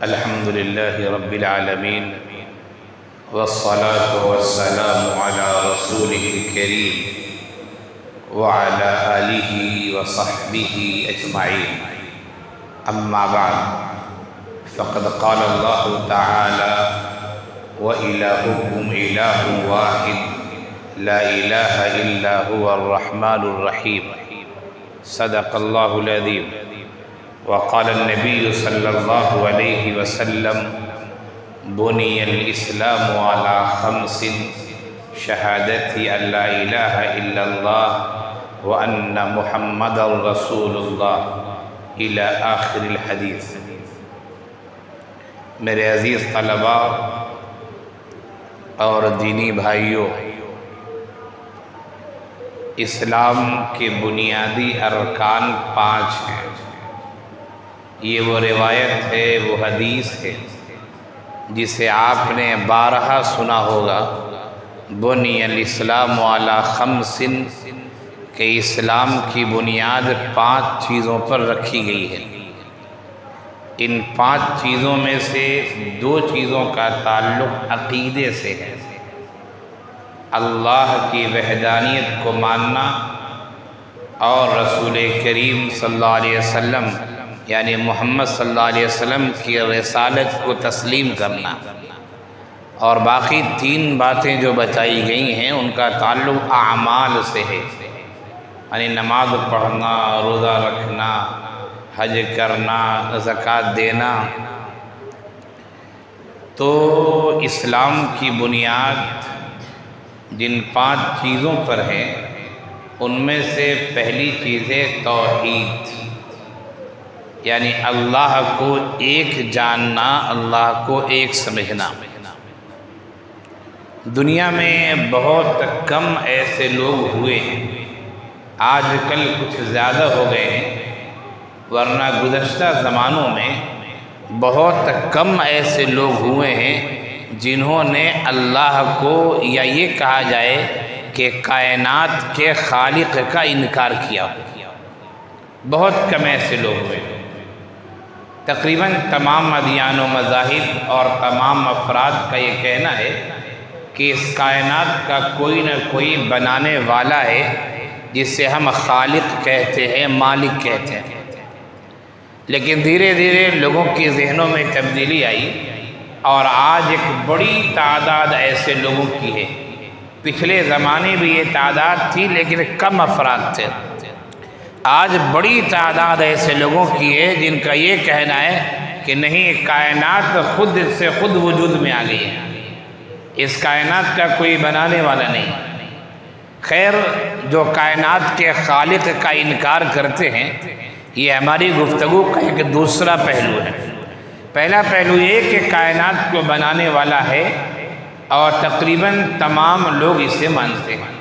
الحمد لله رب العالمين والصلاة والسلام على رسوله الكريم وعلى آله وصحبه أجمعين. أما بعد فقد قال الله تعالى وإلهكم إله واحد لا إله إلا هو الرحمن الرحيم. صدق الله العظيم. وقال النبي صلى الله عليه وسلم بني الإسلام على خمس شهادة أن لا إله إلا الله وأن محمد رسول الله إلى آخر الحديث. میرے عزیز طلباء اور دینی بھائیوں، اسلام کے بنیادی ارکان 5 ہیں. یہ وہ روایت ہے، وہ حدیث ہے جسے آپ نے بارہا سنا ہوگا. بنی الاسلام علی خمس، کہ اسلام کی بنیاد 5 چیزوں پر رکھی گئی ہے. ان 5 چیزوں میں سے 2 چیزوں کا تعلق عقیدے سے ہے. اللہ کی وحدانیت کو ماننا اور رسول کریم صلی اللہ علیہ وسلم یعنی محمد صلی اللہ علیہ وسلم کی رسالت کو تسلیم کرنا. اور باقی 3 باتیں جو بتائی گئی ہیں ان کا تعلق اعمال سے ہے، یعنی نماز پڑھنا، روزہ رکھنا، حج کرنا، زکوٰۃ دینا. تو اسلام کی بنیاد جن 5 چیزوں پر ہے ان میں سے پہلی چیز ہے توحید، یعنی اللہ کو ایک جاننا، اللہ کو ایک سمجھنا. دنیا میں بہت کم ایسے لوگ ہوئے ہیں، آج کل کچھ زیادہ ہو گئے ہیں، ورنہ گزشتہ زمانوں میں بہت کم ایسے لوگ ہوئے ہیں جنہوں نے اللہ کو، یا یہ کہا جائے کہ کائنات کے خالق کا انکار کیا. بہت کم ایسے لوگ ہوئے. تقریباً تمام ادیان و مذاہب اور تمام افراد کا یہ کہنا ہے کہ اس کائنات کا کوئی نہ کوئی بنانے والا ہے جسے ہم خالق کہتے ہیں، مالک کہتے ہیں. لیکن دھیرے دھیرے لوگوں کی ذہنوں میں تبدیلی آئی اور آج ایک بڑی تعداد ایسے لوگوں کی ہے. پچھلے زمانے میں یہ تعداد تھی لیکن کم افراد تھے. آج بڑی تعداد ایسے لوگوں کی ہے جن کا یہ کہنا ہے کہ نہیں، کائنات خود سے خود وجود میں آ گئی ہے، اس کائنات کا کوئی بنانے والا نہیں. خیر، جو کائنات کے خالق کا انکار کرتے ہیں یہ ہماری گفتگو کا ایک دوسرا پہلو ہے. پہلا پہلو یہ کہ کائنات کو بنانے والا ہے اور تقریباً تمام لوگ اسے مانتے ہیں.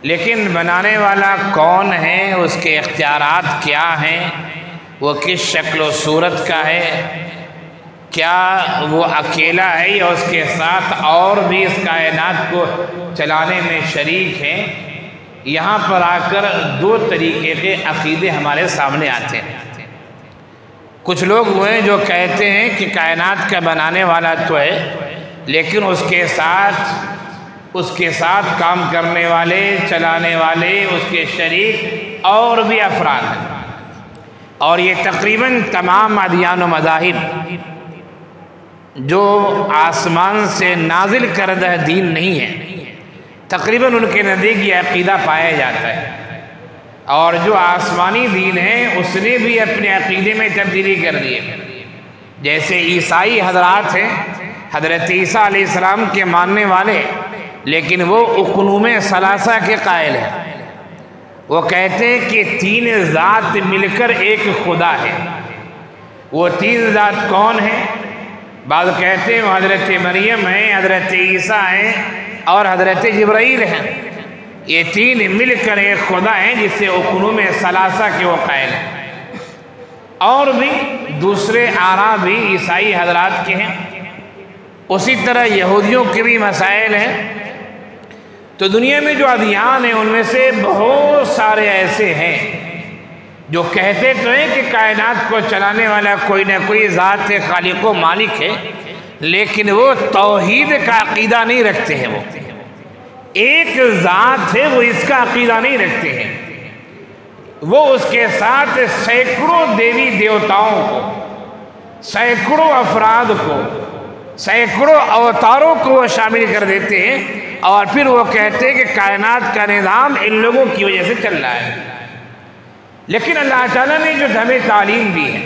لیکن بنانے والا کون ہے، اس کے اختیارات کیا ہیں، وہ کس شکل و صورت کا ہے، کیا وہ اکیلا ہے یا اس کے ساتھ اور بھی اس کائنات کو چلانے میں شریک ہیں. یہاں پر آ کر 2 طریقے کے عقیدے ہمارے سامنے آتے ہیں. کچھ لوگ وہ ہیں جو کہتے ہیں کہ کائنات کا بنانے والا تو ہے لیکن اس کے ساتھ کام کرنے والے، چلانے والے، اس کے شریک اور بھی افراد ہیں. اور یہ تقریباً تمام ادیان و مذاہب جو آسمان سے نازل کردہ دین نہیں ہے، تقریباً ان کے نزدیک یہ عقیدہ پایا جاتا ہے. اور جو آسمانی دین ہے اس نے بھی اپنے عقیدے میں تبدیلی کر دی ہے. جیسے عیسائی حضرات ہیں، حضرت عیسیٰ علیہ السلام کے ماننے والے، لیکن وہ اقنوم ثلاثہ کے قائل ہیں. وہ کہتے ہیں کہ 3 ذات مل کر ایک خدا ہے. وہ 3 ذات کون ہیں؟ بعض کہتے ہیں وہ حضرت مریم ہیں، حضرت عیسیٰ ہیں اور حضرت جبرائیل ہیں. یہ 3 مل کر ایک خدا ہیں جسے اقنوم ثلاثہ کے وہ قائل ہیں. اور بھی دوسرے آراء بھی عیسائی حضرات کے ہیں. اسی طرح یہودیوں کے بھی مسائل ہیں. تو دنیا میں جو ادیان ہیں ان میں سے بہت سارے ایسے ہیں جو کہتے تو ہیں کہ کائنات کو چلانے والا کوئی نہ کوئی ذات ہے، خالق و مالک ہے، لیکن وہ توحید کا عقیدہ نہیں رکھتے ہیں۔ وہ ایک ذات ہے، وہ اس کا عقیدہ نہیں رکھتے ہیں۔ وہ اس کے ساتھ سینکڑوں دیوی دیوتاؤں کو، سینکڑوں افراد کو، سینکڑوں اوتاروں کو وہ شامل کر دیتے ہیں، اور پھر وہ کہتے ہیں کہ کائنات کا نظام ان لوگوں کی وجہ سے چل رہا ہے۔ لیکن اللہ تعالیٰ نے جو ہمیں تعلیم دی ہے،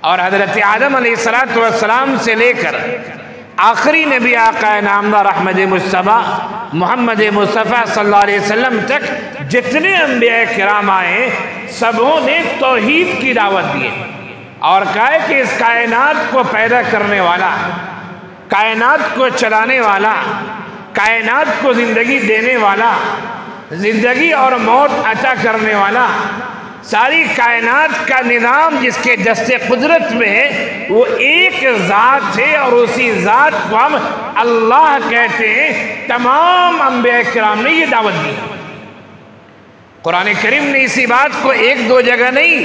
اور حضرت آدم علیہ السلام سے لے کر آخری نبی آقا نامدار احمد مصطفیٰ محمد مصطفیٰ صلی اللہ علیہ وسلم تک جتنے انبیاء کرام آئے، سبوں نے توحید کی دعوت دی ہے، اور کہا ہے کہ اس کائنات کو پیدا کرنے والا، کائنات کو چلانے والا، کائنات کو زندگی دینے والا، زندگی اور موت عطا کرنے والا، ساری کائنات کا نظام جس کے دست قدرت میں ہے، وہ ایک ذات ہے، اور اسی ذات کو ہم اللہ کہتے ہیں۔ تمام انبیاء کرام نے یہ دعوت دی۔ قرآن کریم نے اسی بات کو ایک دو جگہ نہیں،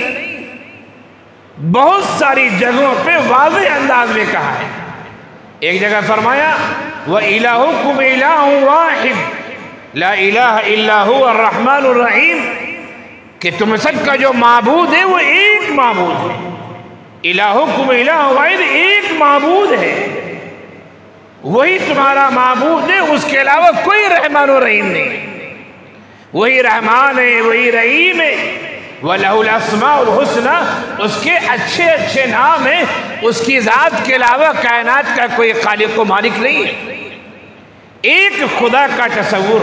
بہت ساری جگہوں پہ واضح انداز میں کہا ہے۔ ایک جگہ فرمایا وَإِلَٰهُكُمْ إِلَٰهٌ وَاحِدٌ لَا إِلَٰهَ إِلَّا هُوَ الرَّحْمَٰنُ الرَّحِيمُ، کہ تم سب کا جو معبود ہے وہ ایک معبود ہے۔ الہکم الہ واحد، ایک معبود ہے، وہی تمہارا معبود ہے، اس کے علاوہ کوئی رحمان و رحیم نہیں۔ وہی رحمان ہے، وہی رحیم ہے، وَلَهُ الْأَسْمَاءُ الْحُسْنَى، اس کے اچھے اچھے نام ہیں، اس کی ذات کے علاوہ کائنات کا کوئی خالق و مالک نہیں ہے۔ ایک خدا کا تصور،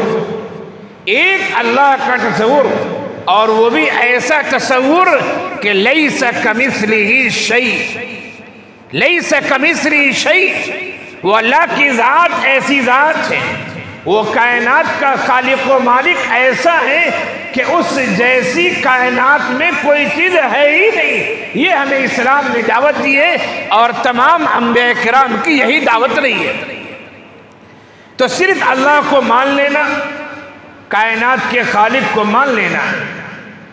ایک اللہ کا تصور، اور وہ بھی ایسا تصور کہ لیس کمثلہ شیء، لیس کمثلہ شیء، وہ اللہ کی ذات ایسی ذات ہے، وہ کائنات کا خالق و مالک ایسا ہے کہ اس جیسی کائنات میں کوئی چیز ہے ہی نہیں۔ یہ ہمیں اسلام نے دعوت دی ہے، اور تمام انبیاء کرام کی یہی دعوت رہی ہے۔ تو صرف اللہ کو مان لینا، کائنات کے خالق کو مان لینا،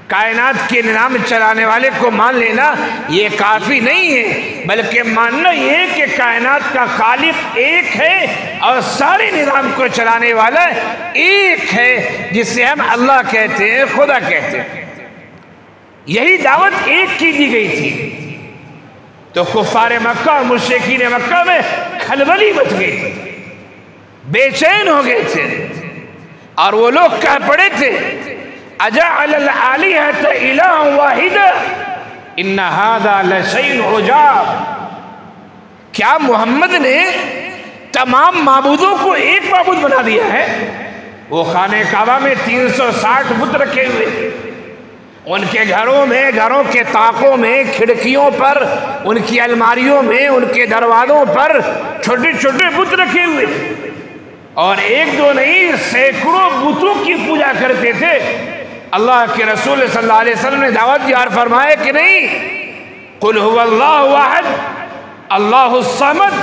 کائنات کے نظام چلانے والے کو مان لینا، یہ کافی نہیں ہے، بلکہ ماننا یہ ہے کہ کائنات کا خالق ایک ہے، اور سارے نظام کو چلانے والا ایک ہے، جس سے ہم اللہ کہتے ہیں، خدا کہتے ہیں۔ یہی دعوت ایک کی دی گئی تھی، تو کفار مکہ اور مشرکین مکہ میں کھلبلی مچ گئی تھی، بے چین ہو گئے تھے، اور وہ لوگ کہہ پڑے تھے اجعل الآلہۃ الہا واحدا ان ھذا لشیء عجاب، کیا محمد نے تمام معبودوں کو ایک معبود بنا دیا ہے؟ وہ خانہ کعبہ میں 360 بت رکھے ہوئے تھے، ان کے گھروں میں، گھروں کے طاقوں میں، کھڑکیوں پر، ان کی الماریوں میں، ان کے دروازوں پر چھوٹے چھوٹے بت رکھے ہوئے تھے، اور ایک دو نہیں، سینکڑوں بتوں کی پوجا کرتے تھے۔ اللہ کے رسول صلی اللہ علیہ وسلم نے دعوت دی اور فرمایا کہ نہیں، قل هو اللہ احد اللہ الصمد،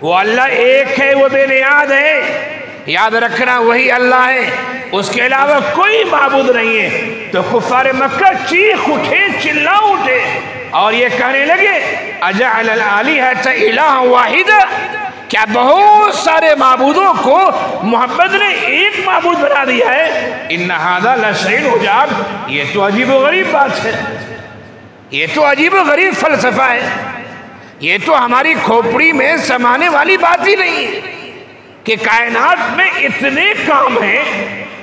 وہ اللہ ایک ہے، وہ بے نیاز ہے، یاد رکھنا وہی اللہ ہے، اس کے علاوہ کوئی معبود نہیں ہے۔ تو کفار مکہ چیخ اٹھے، چلا اٹھے، اور یہ کہنے لگے اجعل الآلہۃ الہا واحدا، کیا بہت سارے معبودوں کو محمد نے ایک معبود بنا دیا ہے؟ ان ھذا لشیء عجاب، یہ تو عجیب و غریب بات ہے، یہ تو عجیب و غریب فلسفہ ہے، یہ تو ہماری کھوپڑی میں سمانے والی بات ہی نہیں ہے کہ کائنات میں اتنے کام ہیں،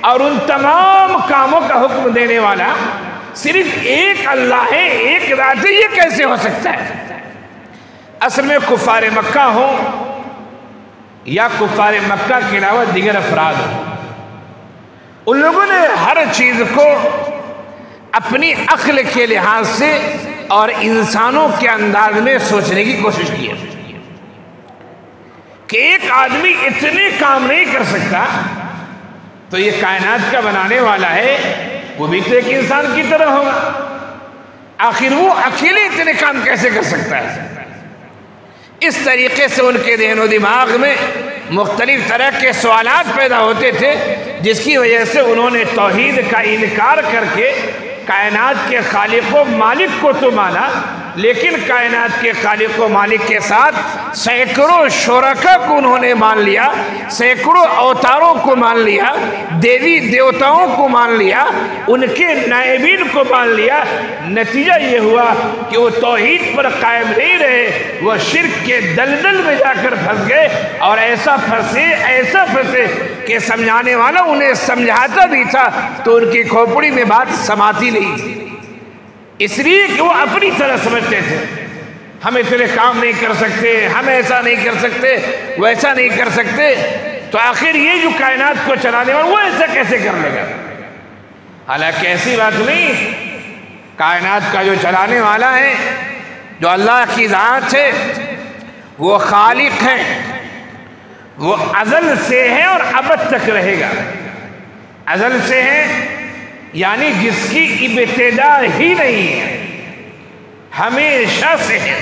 اور ان تمام کاموں کا حکم دینے والا صرف ایک اللہ ہے، ایک ذات ہے، یہ کیسے ہو سکتا ہے؟ اصل میں کفار مکہ ہوں یا کفار مکہ کے علاوہ دیگر افراد ہوں، ان لوگوں نے ہر چیز کو اپنی عقل کے لحاظ سے اور انسانوں کے انداز میں سوچنے کی کوشش کی ہے کہ ایک آدمی اتنے کام نہیں کر سکتا، تو یہ کائنات کا بنانے والا ہے، وہ بھی تو ایک انسان کی طرح ہوگا، آخر وہ اکیلے اتنے کام کیسے کر سکتا ہے؟ اس طریقے سے ان کے ذہن و دماغ میں مختلف طرح کے سوالات پیدا ہوتے تھے، جس کی وجہ سے انہوں نے توحید کا انکار کر کے کائنات کے خالق و مالک کو تو مانا، لیکن کائنات کے خالق و مالک کے ساتھ سینکڑوں شرکا کو انہوں نے مان لیا، سینکڑوں اوتاروں کو مان لیا، دیوی دیوتاؤں کو مان لیا، ان کے نائبین کو مان لیا۔ نتیجہ یہ ہوا کہ وہ توحید پر قائم نہیں رہے، وہ شرک کے دلدل میں جا کر پھنس گئے، اور ایسا پھنسے کہ سمجھانے والا انہیں سمجھاتا بھی تھا تو ان کی کھوپڑی میں بات سماتی نہیں تھی، اس لیے کہ وہ اپنی طرح سمجھتے تھے ہم اتنے کام نہیں کر سکتے، ہم ایسا نہیں کر سکتے، ویسا نہیں کر سکتے، تو آخر یہ جو کائنات کو چلانے والا وہ ایسا کیسے کر لے گا؟ حالانکہ ایسی بات نہیں، کائنات کا جو چلانے والا ہے، جو اللہ کی ذات ہے، وہ خالق ہے، وہ ازل سے ہے اور ابد تک رہے گا۔ ازل سے ہے یعنی جس کی ابتدا ہی نہیں ہے، ہمیشہ سے ہے۔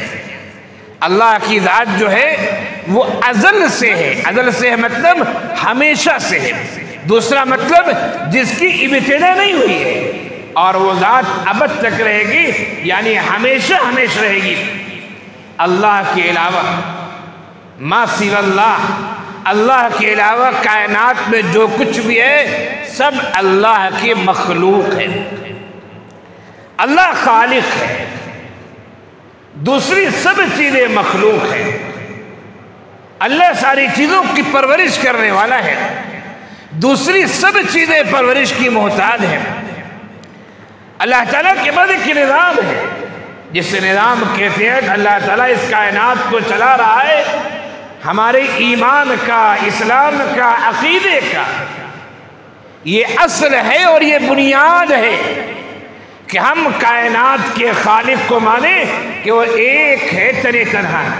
اللہ کی ذات جو ہے وہ ازل سے ہے، ازل سے ہے مطلب ہمیشہ سے ہے، دوسرا مطلب جس کی ابتدا نہیں ہوئی ہے، اور وہ ذات ابد تک رہے گی یعنی ہمیشہ ہمیشہ رہے گی۔ اللہ کے علاوہ ما سوی اللہ کے علاوہ کائنات میں جو کچھ بھی ہے سب اللہ کی مخلوق ہے۔ اللہ خالق ہے، دوسری سب چیزیں مخلوق ہیں۔ اللہ ساری چیزوں کی پرورش کرنے والا ہے، دوسری سب چیزیں پرورش کی محتاج ہیں۔ اللہ تعالیٰ کے بعد ایک نظام ہے جس نظام کے تحت اللہ تعالیٰ اس کائنات کو چلا رہا ہے، ہمارے ایمان کا، اسلام کا، عقیدے کا یہ اصل ہے اور یہ بنیاد ہے کہ ہم کائنات کے خالق کو مانیں کہ وہ ایک ہے، تنہا ہے۔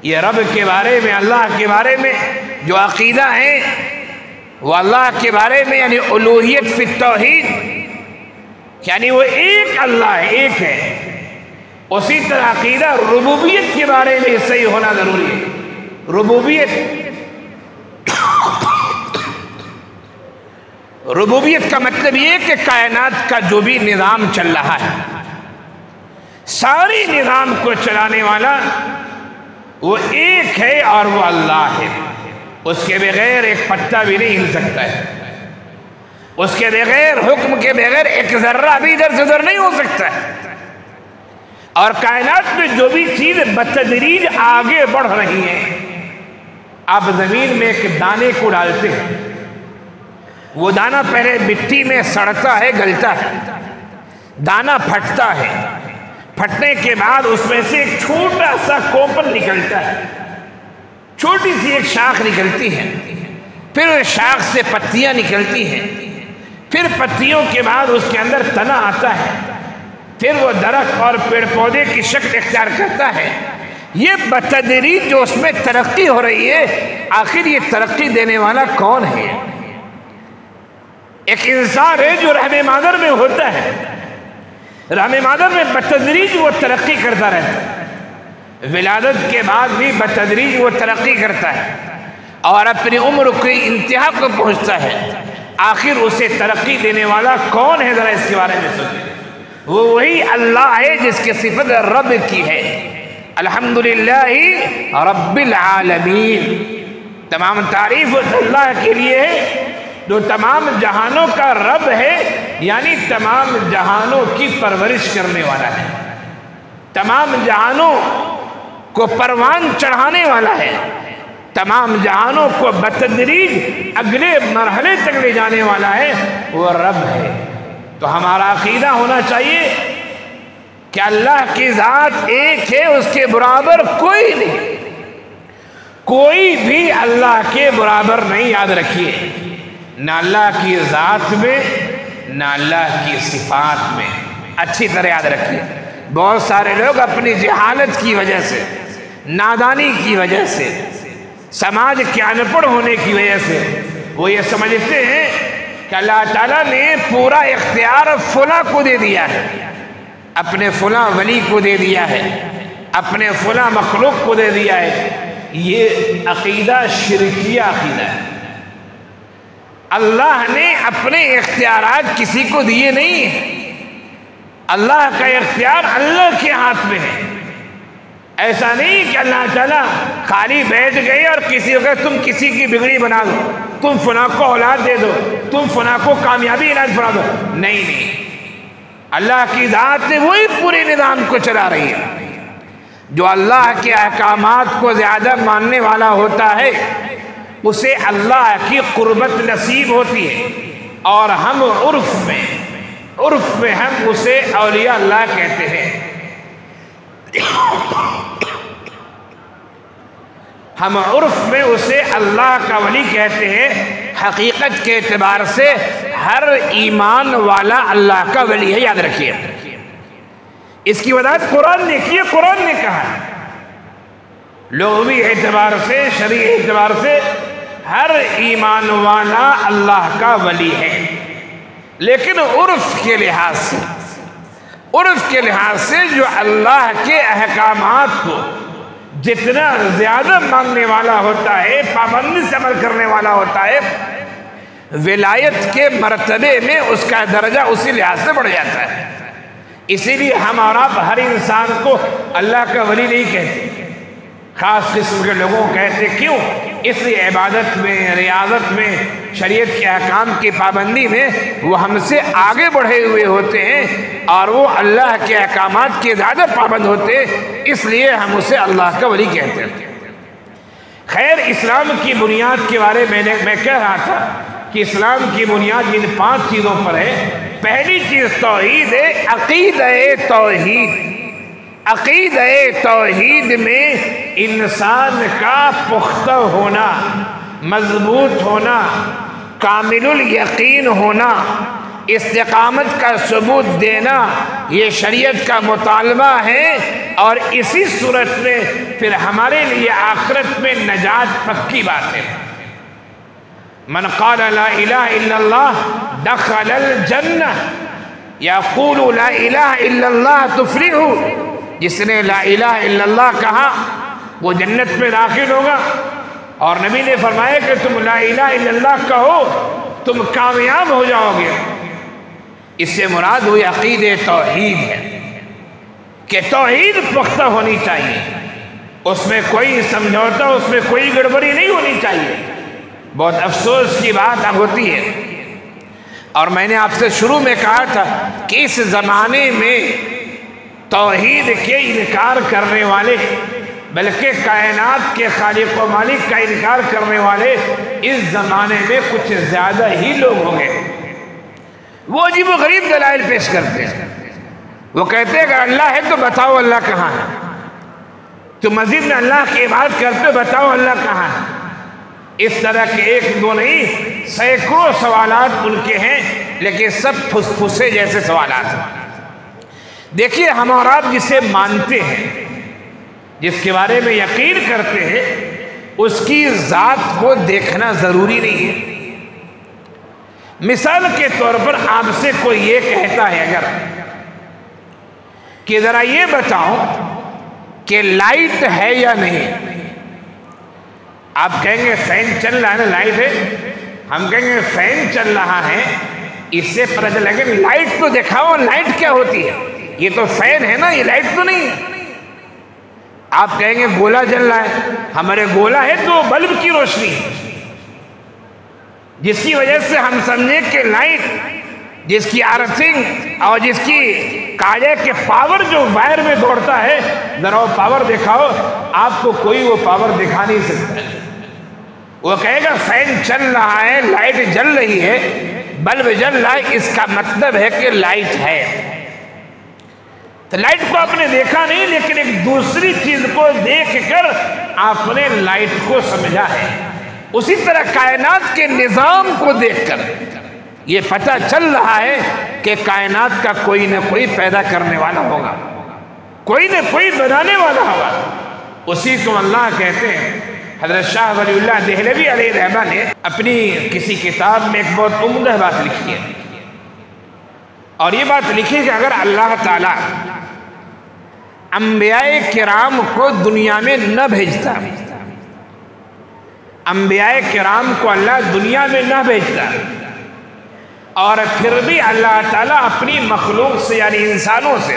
یہ رب کے بارے میں، اللہ کے بارے میں جو عقیدہ ہے وہ اللہ کے بارے میں یعنی الوہیت فی التوحید، یعنی وہ ایک اللہ ہے، ایک ہے۔ اسی طرح عقیدہ ربوبیت کے بارے میں صحیح ہونا ضروری ہے۔ ربوبیت کا مطلب یہ کہ کائنات کا جو بھی نظام چل رہا ہے، ساری نظام کو چلانے والا وہ ایک ہے اور وہ اللہ ہے۔ اس کے بغیر ایک پتا بھی نہیں ہل سکتا ہے، اس کے بغیر، حکم کے بغیر ایک ذرہ بھی ادھر سے ادھر نہیں ہو سکتا ہے۔ اور کائنات میں جو بھی چیز بتدریج آگے بڑھ رہی ہیں، آپ زمین میں ایک دانے کو ڈالتے ہیں، وہ دانہ پہلے مٹی میں سڑتا ہے، گلتا ہے، دانہ پھٹتا ہے، پھٹنے کے بعد اس میں سے ایک چھوٹا سا کوپل نکلتا ہے، چھوٹی سی ایک شاخ نکلتی ہے، پھر اس شاخ سے پتیاں نکلتی ہیں، پھر پتیوں کے بعد اس کے اندر تنا آتا ہے، پھر وہ درخت اور پیڑ پودے کی شکل اختیار کرتا ہے۔ یہ بتدریج جو اس میں ترقی ہو رہی ہے، آخر یہ ترقی دینے والا کون ہے؟ ایک انسان ہے جو رحم مادر میں ہوتا ہے، رحم مادر میں بتدریج وہ ترقی کرتا رہتا ہے، ولادت کے بعد بھی بتدریج وہ ترقی کرتا ہے اور اپنی عمر کی انتہا کو پہنچتا ہے۔ آخر اسے ترقی دینے والا کون ہے؟ ذرا اس کے بارے میں سوچیں۔ وہ وہی اللہ ہے جس کی صفت رب کی ہے، الحمدللہ رب العالمین۔ تمام تعریف اللہ کے لیے ہے جو تمام جہانوں کا رب ہے، یعنی تمام جہانوں کی پرورش کرنے والا ہے، تمام جہانوں کو پروان چڑھانے والا ہے، تمام جہانوں کو بتدریج اگلے مرحلے تک لے جانے والا ہے، وہ رب ہے۔ تو ہمارا عقیدہ ہونا چاہیے کہ اللہ کی ذات ایک ہے، اس کے برابر کوئی نہیں، کوئی بھی اللہ کے برابر نہیں۔ یاد رکھیے، نہ اللہ کی ذات میں نہ اللہ کی صفات میں، اچھی طرح یاد رکھیے۔ بہت سارے لوگ اپنی جہالت کی وجہ سے، نادانی کی وجہ سے، سماج کے ان پڑھ ہونے کی وجہ سے وہ یہ سمجھتے ہیں کہ اللہ تعالیٰ نے پورا اختیار فلاں کو دے دیا ہے، اپنے فلاں ولی کو دے دیا ہے، اپنے فلاں مخلوق کو دے دیا ہے۔ یہ عقیدہ شرکیہ عقیدہ ہے۔ اللہ نے اپنے اختیارات کسی کو دیے نہیں ہیں، اللہ کا اختیار اللہ کے ہاتھ میں ہے۔ ایسا نہیں کہ اللہ تعالیٰ خالی بیٹھ گئے اور کسی کو تم کسی کی بگڑی بنا دو، تم فلاں کو اولاد دے دو، تم فلاں کو کامیابی علاج بنا دو۔ نہیں، اللہ کی ذات وہی پورے نظام کو چلا رہی ہے۔ جو اللہ کے احکامات کو زیادہ ماننے والا ہوتا ہے اسے اللہ کی قربت نصیب ہوتی ہے، اور ہم عرف میں ہم اسے اولیاء اللہ کہتے ہیں۔ ہم عرف میں اسے اللہ کا ولی کہتے ہیں، حقیقت کے اعتبار سے ہر ایمان والا اللہ کا ولی ہے، یاد رکھیے۔ اس کی وضاحت قرآن نے کی ہے، قرآن نے کہا لغوی اعتبار سے، شرعی اعتبار سے ہر ایمان والا اللہ کا ولی ہے، لیکن عرف کے لحاظ سے جو اللہ کے احکامات کو جتنا زیادہ ماننے والا ہوتا ہے، پابندی سے عمل کرنے والا ہوتا ہے، ولایت کے مرتبے میں اس کا درجہ اسی لحاظ سے بڑھ جاتا ہے۔ اسی لیے ہم اور آپ ہر انسان کو اللہ کا ولی نہیں کہتے، خاص قسم کے لوگوں کو کہتے۔ کیوں؟ اس لیے عبادت میں، ریاضت میں، شریعت کے احکام کی پابندی میں وہ ہم سے آگے بڑھے ہوئے ہوتے ہیں، اور وہ اللہ کے احکامات کے زیادہ پابند ہوتے ہیں، اس لیے ہم اسے اللہ کا ولی کہتے ہیں۔ خیر، اسلام کی بنیاد کے بارے میں کہہ رہا تھا کہ اسلام کی بنیاد ان 5 چیزوں پر ہے۔ پہلی چیز توحید ہے، عقیدہ توحید۔ عقیدہ توحید میں انسان کا پختہ ہونا، مضبوط ہونا، کامل الیقین ہونا، استقامت کا ثبوت دینا، یہ شریعت کا مطالبہ ہے، اور اسی صورت میں پھر ہمارے لیے آخرت میں نجات پکی بات ہے۔ من قال لا الہ الا اللہ دخل الجنہ، یقول لا الہ الا اللہ تفلح، جس نے لا الہ الا اللہ کہا وہ جنت میں داخل ہوگا، اور نبی نے فرمایا کہ تم لا الہ الا اللہ کہو تم کامیاب ہو جاؤ گے۔ اس سے مراد ہوئی عقید توحید ہے کہ توحید پختہ ہونی چاہیے، اس میں کوئی سمجھوتا، اس میں کوئی گڑبڑی نہیں ہونی چاہیے۔ بہت افسوس کی بات اب ہوتی ہے، اور میں نے آپ سے شروع میں کہا تھا کہ اس زمانے میں توحید کے انکار کرنے والے، بلکہ کائنات کے خالق و مالک کا انکار کرنے والے اس زمانے میں کچھ زیادہ ہی لوگ ہوں گے۔ وہ عجیب و غریب دلائل پیش کرتے ہیں، وہ کہتے ہیں اگر اللہ ہے تو بتاؤ اللہ کہاں ہے، تم مسجد میں اللہ کی عبادت کرتے ہو، بتاؤ اللہ کہاں ہے۔ اس طرح کے ایک دو نہیں، سینکڑوں سوالات ان کے ہیں، لیکن سب پھسے جیسے سوالات ہیں۔ دیکھیے، ہم اور آپ جسے مانتے ہیں، جس کے بارے میں یقین کرتے ہیں، اس کی ذات کو دیکھنا ضروری نہیں ہے۔ مثال کے طور پر آپ سے کوئی یہ کہتا ہے اگر کہ ذرا یہ بتاؤ کہ لائٹ ہے یا نہیں، آپ کہیں گے فین چل رہا ہے نا، لائٹ ہے، ہم کہیں گے فین چل رہا ہے، اس سے پتہ چلا کہ لائٹ تو دکھاؤ، لائٹ کیا ہوتی ہے، یہ تو فین ہے نا، یہ لائٹ تو نہیں ہے۔ آپ کہیں گے گولا جل رہا ہے، ہمارے گولا ہے تو بلب کی روشنی ہے، جس کی وجہ سے ہم سمجھے کہ لائٹ، جس کی ارتھنگ اور جس کی کاجے کے پاور جو وائر میں دوڑتا ہے، ذرا وہ پاور دکھاؤ، آپ کو کوئی وہ پاور دکھا نہیں سکتا۔ وہ کہے گا فین چل رہا ہے، لائٹ جل رہی ہے، بلب جل رہا ہے، اس کا مطلب ہے کہ لائٹ ہے۔ تو لائٹ کو آپ نے دیکھا نہیں، لیکن ایک دوسری چیز کو دیکھ کر آپ نے لائٹ کو سمجھا ہے۔ اسی طرح کائنات کے نظام کو دیکھ کر یہ پتہ چل رہا ہے کہ کائنات کا کوئی نہ کوئی پیدا کرنے والا ہوگا، کوئی نہ کوئی بنانے والا ہوگا، اسی کو اللہ کہتے ہیں۔ حضرت شاہ ولی اللہ دہلوی علیہ رحمہ نے اپنی کسی کتاب میں ایک بہت عمدہ بات لکھی ہے، اور یہ بات لکھی کہ اگر اللہ تعالیٰ انبیاء کرام کو دنیا میں نہ بھیجتا انبیاء کرام کو اللہ دنیا میں نہ بھیجتا، اور پھر بھی اللہ تعالیٰ اپنی مخلوق سے یعنی انسانوں سے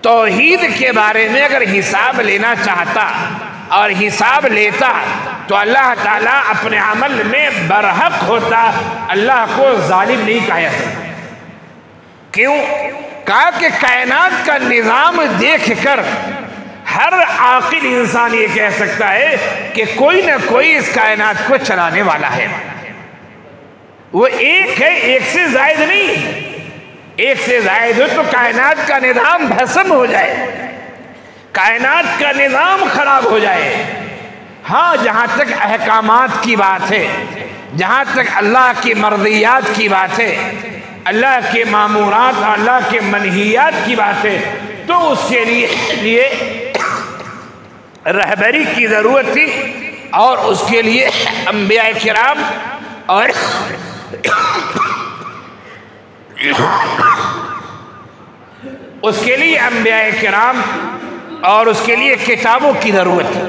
توحید کے بارے میں اگر حساب لینا چاہتا اور حساب لیتا تو اللہ تعالیٰ اپنے عمل میں برحق ہوتا، اللہ کو ظالم نہیں کہا سکتا۔ کیوں؟ کہا کہ کائنات کا نظام دیکھ کر ہر عاقل انسان یہ کہہ سکتا ہے کہ کوئی نہ کوئی اس کائنات کو چلانے والا ہے۔ وہ ایک ہے، ایک سے زائد نہیں، ایک سے زائد ہو تو کائنات کا نظام بھسم ہو جائے، کائنات کا نظام خراب ہو جائے۔ ہاں جہاں تک احکامات کی بات ہے، جہاں تک اللہ کی مرضیات کی بات ہے، اللہ کے مامورات اور اللہ کے منہیات کی بات ہے، تو اس کے لیے رہبری کی ضرورت تھی، اور اس کے لیے انبیاء کرام اور اس کے لیے انبیاء کرام اور اس کے لیے کتابوں کی ضرورت ہے۔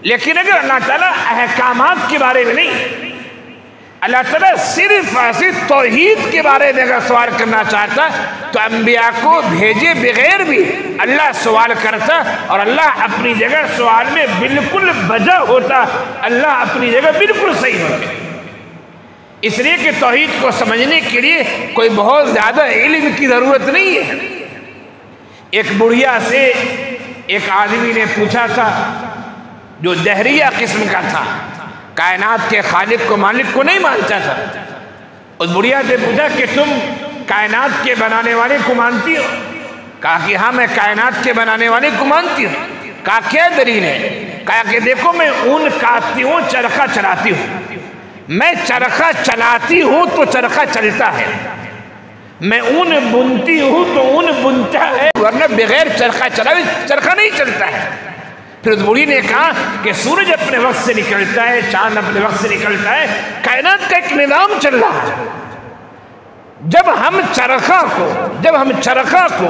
لیکن اگر اللہ تعالیٰ احکامات کے بارے میں نہیں، اللہ تعالیٰ صرف توحید کے بارے میں اگر سوال کرنا چاہتا تو انبیاء کو بھیجے بغیر بھی اللہ سوال کرتا، اور اللہ اپنی جگہ سوال میں بالکل بجا ہوتا، اللہ اپنی جگہ بالکل صحیح ہوتا۔ اس لیے کہ توحید کو سمجھنے کے لیے کوئی بہت زیادہ علم کی ضرورت نہیں ہے۔ ایک بڑھیا سے ایک آدمی نے پوچھا تھا جو دہریہ قسم کا تھا، کائنات کے خالق کو مالک کو نہیں مانتا تھا۔ اس بڑھیا سے پوچھا کہ تم کائنات کے بنانے والے کو مانتی ہو؟ کہا کہ ہاں میں کائنات کے بنانے والے کو مانتی ہوں۔ کہا کیا دلیل ہے؟ کہا کہ دیکھو میں اون کاٹتی ہوں، چرخہ چلاتی ہوں، میں چرخہ چلاتی ہوں تو چرخہ چلتا ہے، میں اون بنتی ہوں تو اون بنتا ہے، ورنہ بغیر چرخہ چلاوے چرخہ نہیں چلتا ہے۔ پھر اس بوڑھی نے کہا کہ سورج اپنے وقت سے نکلتا ہے، چاند اپنے وقت سے نکلتا ہے، کائنات کا ایک نظام چل رہا ہے۔ جب ہم چرخہ کو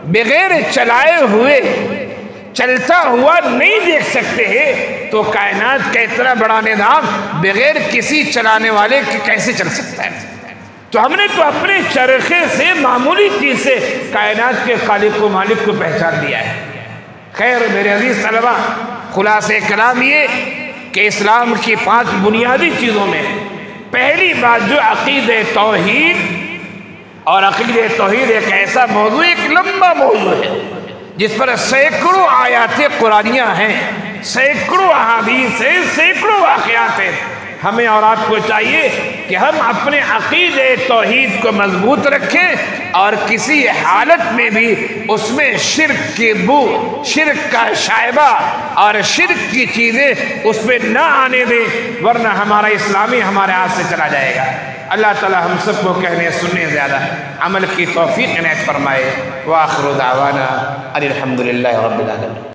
بغیر چلائے ہوئے چلتا ہوا نہیں دیکھ سکتے ہیں تو کائنات کا اتنا بڑا نظام بغیر کسی چلانے والے کے کیسے چل سکتا ہے؟ تو ہم نے تو اپنے چرخے سے معمولی چیز سے کائنات کے خالق و مالک کو پہچان لیا ہے۔ خیر میرے عزیز طلبہ، خلاصہ کلام یہ کہ اسلام کی 5 بنیادی چیزوں میں پہلی بات جو عقیدہ توحید، اور عقیدہ توحید ایک ایسا موضوع، ایک لمبا موضوع ہے جس پر سینکڑوں آیات قرآنیہ ہیں، سینکڑوں احادیث ہیں، سینکڑوں واقعات ہیں۔ ہمیں اور آپ کو چاہیے کہ ہم اپنے عقیدہ توحید کو مضبوط رکھیں، اور کسی حالت میں بھی اس میں شرک کی بو، شرک کا شائبہ اور شرک کی چیزیں اس میں نہ آنے دیں، ورنہ ہمارا اسلامی ہمارے ہاتھ سے چلا جائے گا۔ اللہ تعالی ہم سب کو کہنے سننے زیادہ عمل کی توفیق عنایت فرمائے۔ وآخر دعوانا ان الحمد للہ رب العالمین۔